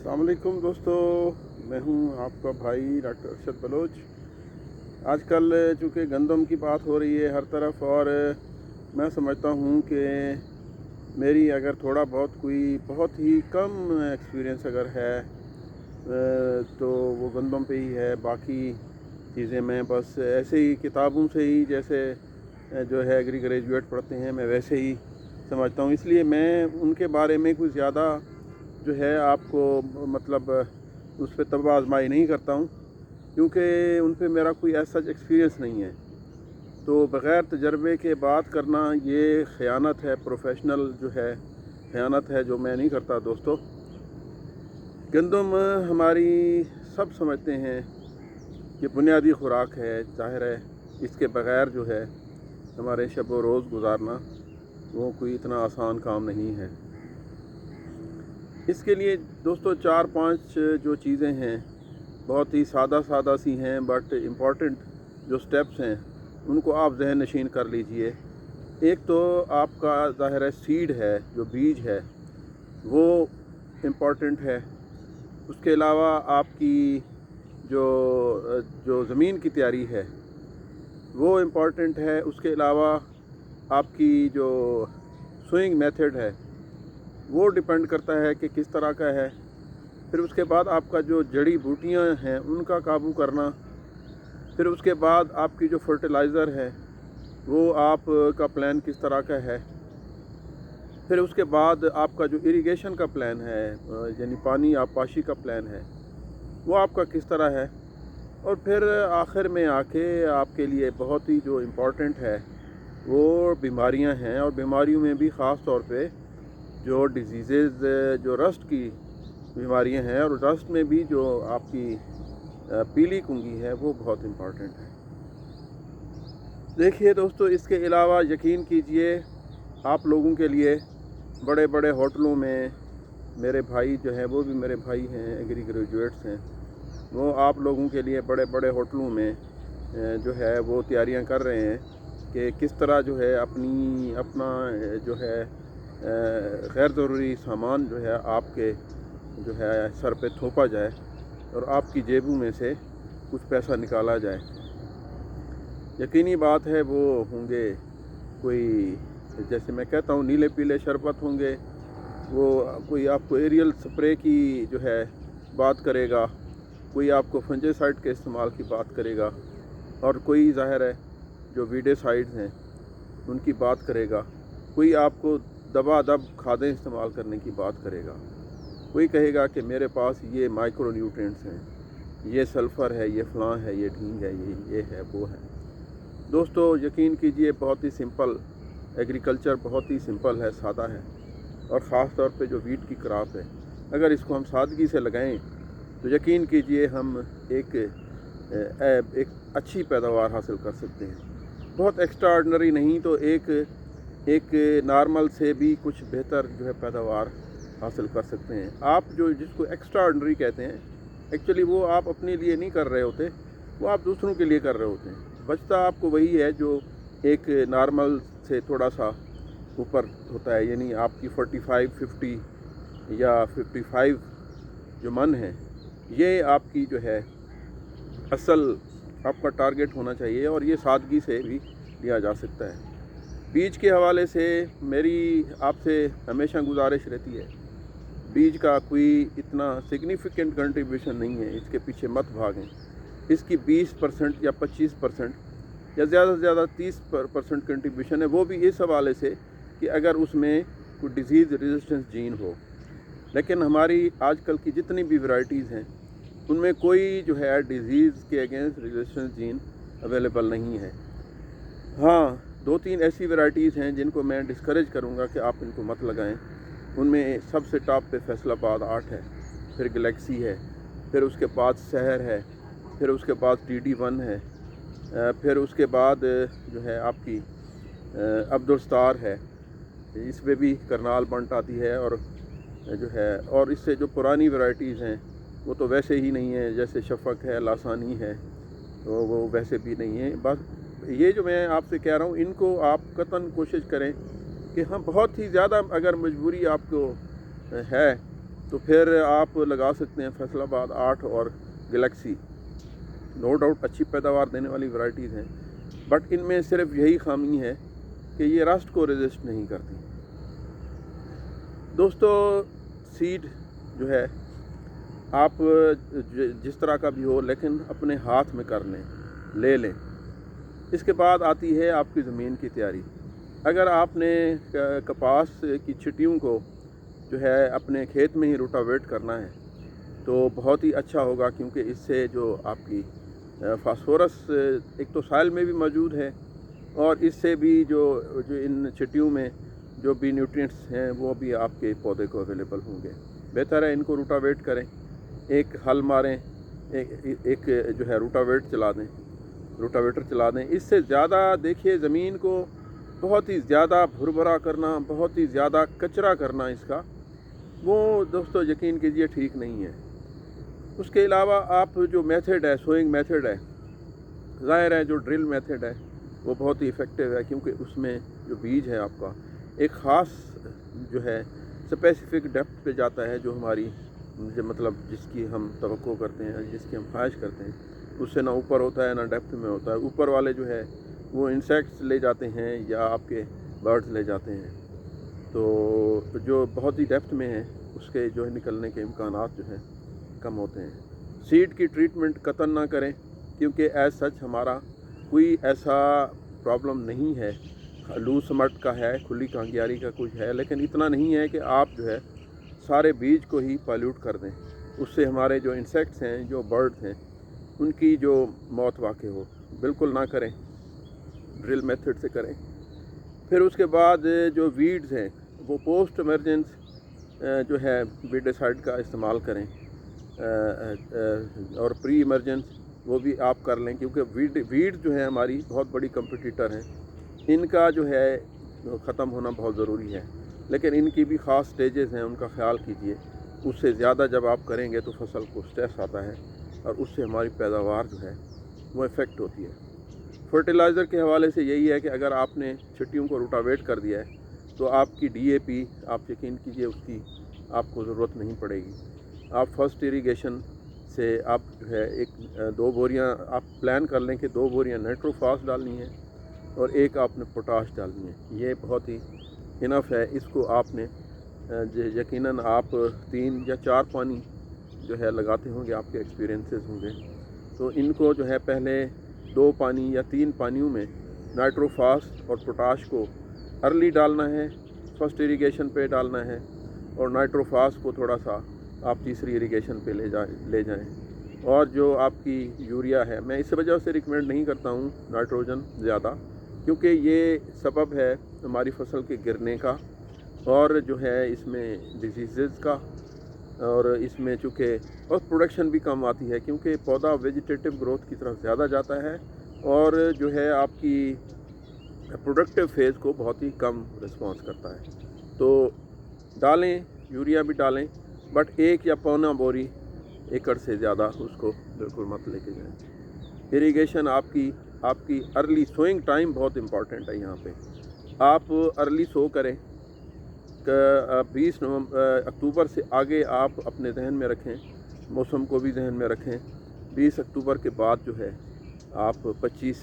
अस्सलाम वालेकुम दोस्तों, मैं हूं आपका भाई डॉक्टर अरशद बलोच। आजकल चूँकि गंदम की बात हो रही है हर तरफ, और मैं समझता हूं कि मेरी अगर थोड़ा बहुत कोई बहुत ही कम एक्सपीरियंस अगर है तो वो गंदम पे ही है। बाकी चीज़ें मैं बस ऐसे ही किताबों से ही, जैसे जो है एग्री ग्रेजुएट पढ़ते हैं, मैं वैसे ही समझता हूँ। इसलिए मैं उनके बारे में कुछ ज़्यादा जो है आपको मतलब उस पर तब आजमाई नहीं करता हूँ, क्योंकि उन पे मेरा कोई ऐसा एक्सपीरियंस नहीं है। तो बग़ैर तजर्बे के बात करना ये ख़यानत है, प्रोफेशनल जो है ख़यानत है, जो मैं नहीं करता दोस्तों। गंदम हमारी सब समझते हैं कि बुनियादी खुराक है, ज़ाहिर है इसके बग़ैर जो है हमारे शब व रोज़ गुजारना वो कोई इतना आसान काम नहीं है। इसके लिए दोस्तों 4-5 जो चीज़ें हैं बहुत ही सादा सी हैं, बट इम्पॉर्टेंट जो स्टेप्स हैं उनको आप जहन नशीन कर लीजिए। एक तो आपका ज़ाहिर है सीड है, जो बीज है वो इम्पॉर्टेंट है। उसके अलावा आपकी जो जो ज़मीन की तैयारी है वो इम्पॉर्टेंट है। उसके अलावा आपकी जो सोइंग मेथड है वो डिपेंड करता है कि किस तरह का है। फिर उसके बाद आपका जो जड़ी बूटियां हैं उनका काबू करना। फिर उसके बाद आपकी जो फर्टिलाइज़र है वो आपका प्लान किस तरह का है। फिर उसके बाद आपका जो इरिगेशन का प्लान है, यानी पानी आबपाशी का प्लान है, वो आपका किस तरह है। और फिर आखिर में आके आपके लिए बहुत ही जो इम्पोर्टेंट है वो बीमारियां हैं, और बीमारियों में भी ख़ास तौर पे जो डिजीज़ जो रस्ट की बीमारियां हैं, और रस्ट में भी जो आपकी पीली कुंगी है वो बहुत इम्पॉर्टेंट है। देखिए दोस्तों, इसके अलावा यकीन कीजिए आप लोगों के लिए बड़े बड़े होटलों में मेरे भाई जो हैं, वो भी मेरे भाई हैं, एग्री ग्रेजुएट्स हैं, वो आप लोगों के लिए बड़े बड़े होटलों में जो है वो तैयारियां कर रहे हैं कि किस तरह जो है अपना जो है गैर ज़रूरी सामान जो है आपके जो है सर पे थोपा जाए और आपकी जेबों में से कुछ पैसा निकाला जाए। यकीनी बात है वो होंगे कोई, जैसे मैं कहता हूँ, नीले पीले शरबत होंगे। वो कोई आपको एरियल स्प्रे की जो है बात करेगा, कोई आपको फंजीसाइड के इस्तेमाल की बात करेगा, और कोई ज़ाहिर है जो वीडिसाइड्स हैं उनकी बात करेगा। कोई आपको दबादब खादें इस्तेमाल करने की बात करेगा। कोई कहेगा कि मेरे पास ये माइक्रो न्यूट्रिएंट्स हैं, ये सल्फ़र है, ये फ़लाँ है, ये ढींग है, ये है, वो है। दोस्तों यकीन कीजिए बहुत ही सिंपल एग्रीकल्चर, बहुत ही सिंपल है, सादा है। और ख़ास तौर पे जो वीट की क्रॉप है, अगर इसको हम सादगी से लगाएं तो यकीन कीजिए हम एक अच्छी पैदावार हासिल कर सकते हैं। बहुत एक्स्ट्राऑर्डिनरी नहीं तो एक नॉर्मल से भी कुछ बेहतर जो है पैदावार हासिल कर सकते हैं। आप जो जिसको एक्स्ट्राऑर्डिनरी कहते हैं, एक्चुअली वो आप अपने लिए नहीं कर रहे होते, वो आप दूसरों के लिए कर रहे होते हैं। बचता आपको वही है जो एक नॉर्मल से थोड़ा सा ऊपर होता है, यानी आपकी 45, 50 या 55 जो मन है, ये आपकी जो है असल आपका टारगेट होना चाहिए, और ये सादगी से भी लिया जा सकता है। बीज के हवाले से मेरी आपसे हमेशा गुजारिश रहती है, बीज का कोई इतना सिग्निफिकेंट कंट्रीब्यूशन नहीं है, इसके पीछे मत भागें। इसकी 20% या 25% या ज़्यादा से ज़्यादा 30% कंट्रीब्यूशन है, वो भी इस हवाले से कि अगर उसमें कोई डिज़ीज़ रेजिस्टेंस जीन हो। लेकिन हमारी आजकल की जितनी भी वैरायटीज़ हैं उनमें कोई जो है डिज़ीज़ के अगेंस्ट रेजिस्टेंस जीन अवेलेबल नहीं है। हाँ, 2-3 ऐसी वैरायटीज़ हैं जिनको मैं डिस्करेज करूँगा कि आप इनको मत लगाएं। उनमें सबसे टॉप पे फैसलाबाद 8 है, फिर गैलेक्सी है, फिर उसके बाद शहर है, फिर उसके बाद TD1 है, फिर उसके बाद जो है आपकी अब्दुल स्टार है, इसमें भी करनाल बंट आती है, और जो है और इससे जो पुरानी वैरायटीज़ हैं वो तो वैसे ही नहीं है, जैसे शफ़क है, लासानी है, तो वो वैसे भी नहीं है। बस ये जो मैं आपसे कह रहा हूँ, इनको आप कतन कोशिश करें कि हम बहुत ही ज़्यादा अगर मजबूरी आपको है तो फिर आप लगा सकते हैं फैसलाबाद 8 और गैलेक्सी। नो डाउट अच्छी पैदावार देने वाली वैरायटीज़ हैं, बट इनमें सिर्फ यही खामी है कि ये रस्ट को रेजिस्ट नहीं करती। दोस्तों, सीड जो है आप जिस तरह का भी हो, लेकिन अपने हाथ में कर ले लें। इसके बाद आती है आपकी ज़मीन की तैयारी। अगर आपने कपास की छिटियों को जो है अपने खेत में ही रोटावेट करना है तो बहुत ही अच्छा होगा, क्योंकि इससे जो आपकी फास्फोरस एक तो सॉइल में भी मौजूद है, और इससे भी जो इन छिटियों में जो भी न्यूट्रिएंट्स हैं वो भी आपके पौधे को अवेलेबल होंगे। बेहतर है इनको रोटावेट करें, एक हल मारें, एक जो है रोटावेटर चला दें। इससे ज़्यादा देखिए ज़मीन को बहुत ही ज़्यादा भुरभरा करना, बहुत ही ज़्यादा कचरा करना इसका, वो दोस्तों यकीन कीजिए ठीक नहीं है। उसके अलावा आप जो मेथड है, सोइंग मेथड है, ज़ाहिर है जो ड्रिल मेथड है वो बहुत ही इफ़ेक्टिव है, क्योंकि उसमें जो बीज है आपका एक ख़ास जो है स्पेसिफिक डेप्थ पे जाता है, जो हमारी मतलब जिसकी हम तवक्को करते हैं, जिसकी हम ख्वाहिश करते हैं, उससे ना ऊपर होता है ना डेप्थ में होता है। ऊपर वाले जो है वो इंसेक्ट्स ले जाते हैं या आपके बर्ड्स ले जाते हैं, तो जो बहुत ही डेप्थ में है उसके जो है निकलने के इम्कानात जो है कम होते हैं। सीड की ट्रीटमेंट कतई ना करें, क्योंकि एज सच हमारा कोई ऐसा प्रॉब्लम नहीं है। लूज समट का है, खुली कांगियारी का कुछ है, लेकिन इतना नहीं है कि आप जो है सारे बीज को ही पॉल्यूट कर दें। उससे हमारे जो इंसेक्ट्स हैं, जो बर्ड्स हैं, उनकी जो मौत वाक़ई हो। बिल्कुल ना करें, ड्रिल मेथड से करें। फिर उसके बाद जो वीड्स हैं वो पोस्ट इमरजेंस जो है वीडिसाइड का इस्तेमाल करें, और प्री इमरजेंस वो भी आप कर लें, क्योंकि वीड जो है हमारी बहुत बड़ी कंपटीटर हैं। इनका जो है ख़त्म होना बहुत ज़रूरी है, लेकिन इनकी भी ख़ास स्टेजेस हैं, उनका ख्याल कीजिए। उससे ज़्यादा जब आप करेंगे तो फसल को स्ट्रेस आता है और उससे हमारी पैदावार जो है वो इफ़ेक्ट होती है। फर्टिलाइज़र के हवाले से यही है कि अगर आपने छिट्टियों को रोटावेट कर दिया है तो आपकी DAP आप यकीन कीजिए उसकी आपको ज़रूरत नहीं पड़ेगी। आप फर्स्ट इरिगेशन से आप जो है 2 बोरियां आप प्लान कर लें कि 2 बोरियां नाइट्रोफास डालनी है और 1 आपने पोटाश डालनी है। ये बहुत ही इनफ है। इसको आपने यकीनन आप 3 या 4 पानी जो है लगाते होंगे, आपके एक्सपीरियंसेस होंगे, तो इनको जो है पहले 2 पानी या 3 पानियों में नाइट्रोफास और पोटाश को अर्ली डालना है, फर्स्ट इरिगेशन पे डालना है, और नाइट्रोफास को थोड़ा सा आप तीसरी इरिगेशन पे ले जाएं। और जो आपकी यूरिया है, मैं इस वजह से रिकमेंड नहीं करता हूँ नाइट्रोजन ज़्यादा, क्योंकि ये सबब है हमारी फसल के गिरने का, और जो है इसमें डिजीज़ का, और इसमें चूँकि और प्रोडक्शन भी कम आती है, क्योंकि पौधा वेजिटेटिव ग्रोथ की तरफ ज़्यादा जाता है और जो है आपकी प्रोडक्टिव फेज़ को बहुत ही कम रिस्पॉन्स करता है। तो डालें, यूरिया भी डालें, बट 1 या पौना बोरी एकड़ से ज़्यादा उसको बिल्कुल मत लेके जाएं। इरिगेशन आपकी अर्ली सोइंग टाइम बहुत इम्पॉर्टेंट है। यहाँ पे आप अर्ली सो करें, 20 अक्टूबर से आगे आप अपने जहन में रखें, मौसम को भी जहन में रखें। 20 अक्टूबर के बाद जो है आप 25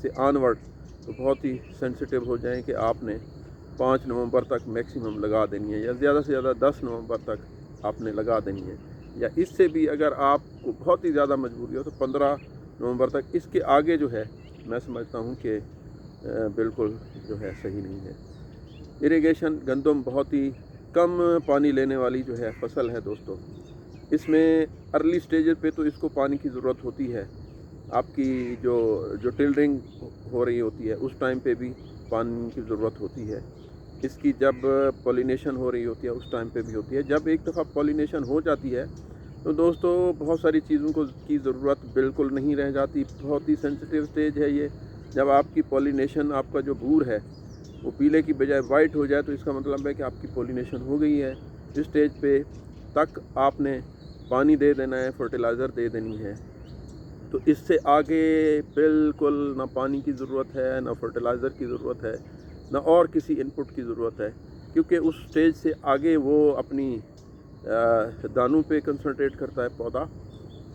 से ऑनवर्ड तो बहुत ही सेंसिटिव हो जाएं कि आपने 5 नवंबर तक मैक्सिमम लगा देनी है, या ज़्यादा से ज़्यादा 10 नवंबर तक आपने लगा देनी है, या इससे भी अगर आपको बहुत ही ज़्यादा मजबूरी हो तो 15 नवंबर तक। इसके आगे जो है मैं समझता हूँ कि बिल्कुल जो है सही नहीं है। इरिगेशन गंदम बहुत ही कम पानी लेने वाली जो है फसल है दोस्तों। इसमें अर्ली स्टेज पे तो इसको पानी की ज़रूरत होती है। आपकी जो टिल्डिंग हो रही होती है उस टाइम पे भी पानी की ज़रूरत होती है। इसकी जब पॉलिनेशन हो रही होती है उस टाइम पे भी होती है। जब एक दफ़ा पॉलिनेशन हो जाती है तो दोस्तों बहुत सारी चीज़ों की ज़रूरत बिल्कुल नहीं रह जाती। बहुत ही सेंसिटिव स्टेज है ये। जब आपकी पॉलिनेशन, आपका जो बूर है वो पीले की बजाय वाइट हो जाए तो इसका मतलब है कि आपकी पॉलिनेशन हो गई है। इस स्टेज पे तक आपने पानी दे देना है, फर्टिलाइज़र दे देनी है। तो इससे आगे बिल्कुल ना पानी की ज़रूरत है, ना फर्टिलाइज़र की ज़रूरत है, ना और किसी इनपुट की ज़रूरत है, क्योंकि उस स्टेज से आगे वो अपनी دانوں پہ کنسنٹریٹ کرتا ہے پودا،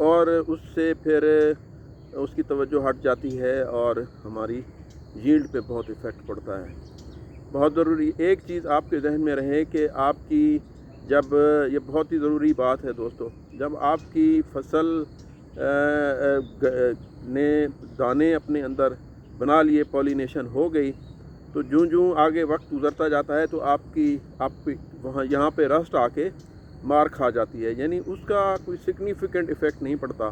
اور اس سے پھر اس کی توجہ ہٹ جاتی ہے اور ہماری ییلڈ پہ بہت ایفیکٹ پڑتا ہے۔ بہت ضروری ایک چیز آپ کے ذہن میں رہے کہ آپ کی جب یہ بہت ہی ضروری بات ہے دوستو، جب آپ کی فصل نے دانے اپنے اندر بنا لیے، پولینیشن ہو گئی، تو جوں آگے وقت گزرتا جاتا ہے تو آپ وہاں یہاں پہ رسٹ آ کے مار کھا جاتی ہے، یعنی اس کا کوئی سگنیفیکنٹ ایفیکٹ نہیں پڑتا۔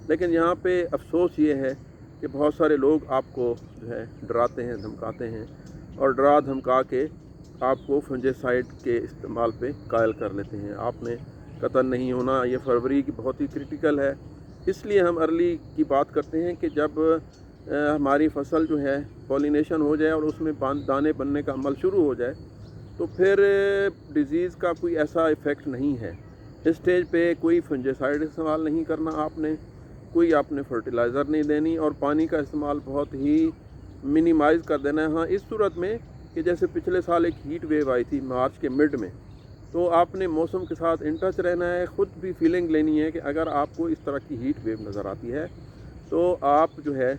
لیکن یہاں پہ افسوس یہ ہے کہ بہت سارے لوگ آپ کو جو ہے ڈراتے ہیں، دھمکاتے ہیں، اور ڈرا دھمکا کے آپ کو فنجیسائڈ کے استعمال پہ قائل کر لیتے ہیں۔ آپ نے قطن نہیں ہونا، یہ فروری کی بہت ہی کرٹیکل ہے۔ اس لیے ہم ارلی کی بات کرتے ہیں کہ جب ہماری فصل جو ہے پولینیشن ہو جائے اور اس میں دانے بننے کا عمل شروع ہو جائے تو پھر ڈیزیز کا کوئی ایسا ایفیکٹ نہیں ہے۔ اس سٹیج پہ کوئی فنجیسائڈ استعمال نہیں کرنا، آپ نے فرٹیلائزر نہیں دینی، اور پانی کا استعمال بہت ہی منیمائز کر دینا ہے۔ ہاں، اس صورت میں کہ جیسے پچھلے سال ایک ہیٹ ویو آئی تھی مارچ کے مڈ میں، تو آپ نے موسم کے ساتھ ان ٹچ رہنا ہے، خود بھی فیلنگ لینی ہے کہ اگر آپ کو اس طرح کی ہیٹ ویو نظر آتی ہے تو آپ جو ہے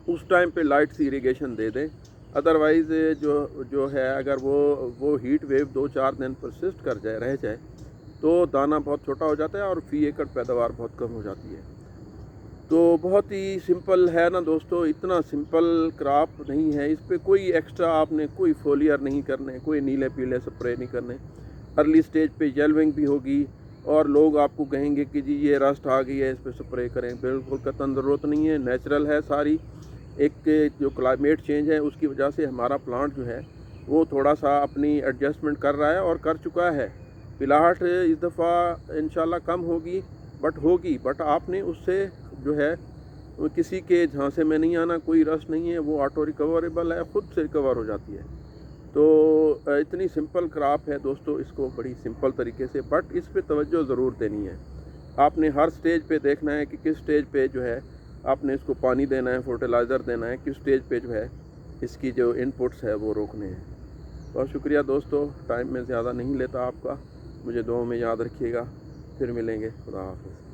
اس ٹائم پہ لائٹ سی اریگیشن دے دیں۔ ادروائز جو ہے اگر وہ ہیٹ ویو 2-4 دن پرسسٹ رہ جائے تو دانہ بہت چھوٹا ہو جاتا ہے اور فی ایکڑ پیداوار بہت کم ہو جاتی ہے۔ تو بہت ہی سمپل ہے نا دوستو، اتنا سمپل کراپ نہیں ہے، اس پہ کوئی ایکسٹرا آپ نے کوئی فولیئر نہیں کرنے، کوئی نیلے پیلے سپرے نہیں کرنے۔ ارلی سٹیج پہ یلونگ بھی ہوگی اور لوگ آپ کو کہیں گے کہ جی یہ رسٹ آ گئی ہے، اس پہ سپرے کریں، بالکل قطعاً ضرورت نہیں ہے، نیچرل ہے ساری۔ ایک جو کلائمیٹ چینج ہے اس کی وجہ سے ہمارا پلانٹ جو ہے وہ تھوڑا سا اپنی ایڈجسٹمنٹ کر رہا ہے اور کر چکا ہے۔ پلاٹ اس دفعہ انشاءاللہ کم ہوگی، بٹ آپ نے اس سے جو ہے کسی کے جھانسے میں نہیں آنا، کوئی رس نہیں ہے، وہ آٹو ریکوریبل ہے، خود سے ریکور ہو جاتی ہے۔ تو اتنی سمپل کراپ ہے دوستو، اس کو بڑی سمپل طریقے سے، بٹ اس پہ توجہ ضرور دینی ہے۔ آپ نے ہر سٹیج پہ دیکھنا ہے کہ کس سٹیج پہ جو ہے آپ نے اس کو پانی دینا ہے، فرٹیلائزر دینا ہے، کس سٹیج پہ جو ہے اس کی جو انپٹس ہے وہ روکنے ہیں۔ بہت شکریہ دوستو، ٹائم میں زیادہ نہیں لیتا آپ کا، مجھے دعاؤں میں یاد رکھیے گا، پھر ملیں گے، خدا حافظ۔